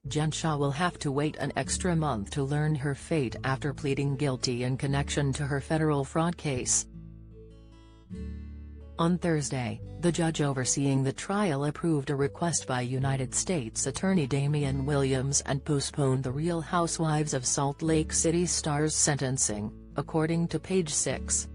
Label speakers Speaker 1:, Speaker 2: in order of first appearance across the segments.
Speaker 1: Jen Shah will have to wait an extra month to learn her fate after pleading guilty in connection to her federal fraud case. On Thursday, the judge overseeing the trial approved a request by United States Attorney Damian Williams and postponed the Real Housewives of Salt Lake City star's sentencing, according to Page 6.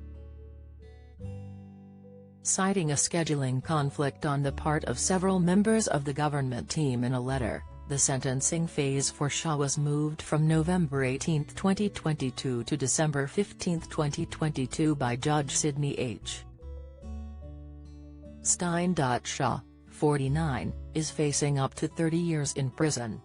Speaker 1: Citing a scheduling conflict on the part of several members of the government team in a letter, the sentencing phase for Shah was moved from November 18, 2022 to December 15, 2022 by Judge Sidney H. Stein. Shah, 49, is facing up to 30 years in prison.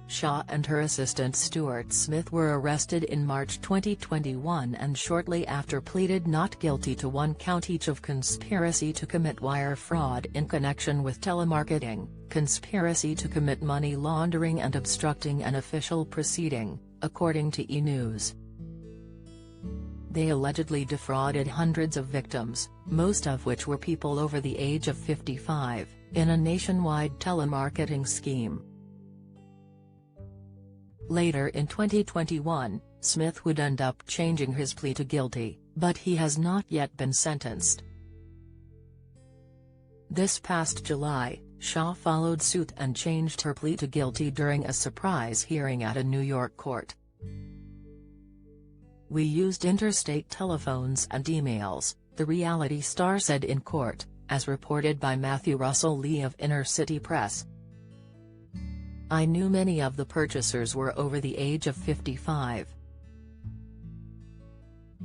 Speaker 1: Shah and her assistant Stuart Smith were arrested in March 2021 and shortly after pleaded not guilty to one count each of conspiracy to commit wire fraud in connection with telemarketing, conspiracy to commit money laundering and obstructing an official proceeding, according to E! News. They allegedly defrauded hundreds of victims, most of which were people over the age of 55, in a nationwide telemarketing scheme. Later in 2021, Smith would end up changing his plea to guilty, but he has not yet been sentenced. This past July, Shah followed suit and changed her plea to guilty during a surprise hearing at a New York court. "We used interstate telephones and emails," the reality star said in court, as reported by Matthew Russell Lee of Inner City Press. "I knew many of the purchasers were over the age of 55.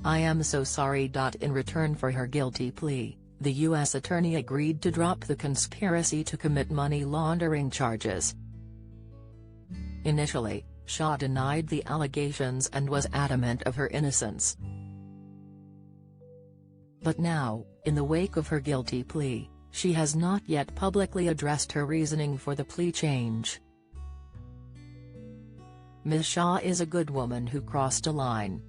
Speaker 1: I am so sorry." In return for her guilty plea, the U.S. attorney agreed to drop the conspiracy to commit money laundering charges. Initially, Shah denied the allegations and was adamant of her innocence. But now, in the wake of her guilty plea, she has not yet publicly addressed her reasoning for the plea change. "Ms. Shah is a good woman who crossed a line.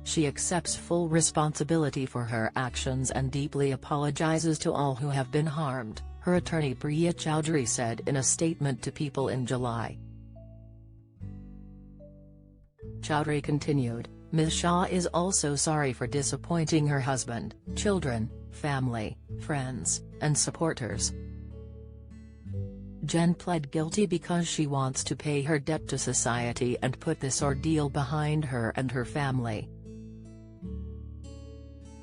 Speaker 1: She accepts full responsibility for her actions and deeply apologizes to all who have been harmed," her attorney Priya Chowdhury said in a statement to People in July. Chowdhury continued, "Ms. Shah is also sorry for disappointing her husband, children, family, friends, and supporters. Jen pled guilty because she wants to pay her debt to society and put this ordeal behind her and her family."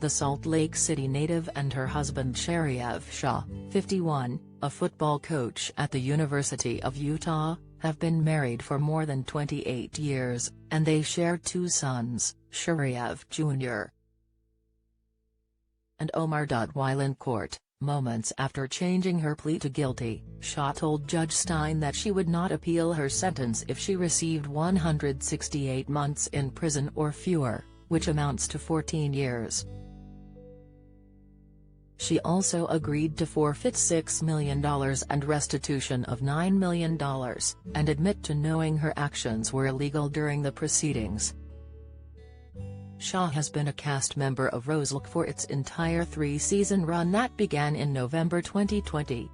Speaker 1: The Salt Lake City native and her husband Shariev Shah, 51, a football coach at the University of Utah, have been married for more than 28 years, and they share two sons, Shariev Jr. and Omar. While in court, moments after changing her plea to guilty, Shah told Judge Stein that she would not appeal her sentence if she received 168 months in prison or fewer, which amounts to 14 years. She also agreed to forfeit $6 million and restitution of $9 million, and admit to knowing her actions were illegal during the proceedings. Shah has been a cast member of Roselook for its entire three-season run that began in November 2020.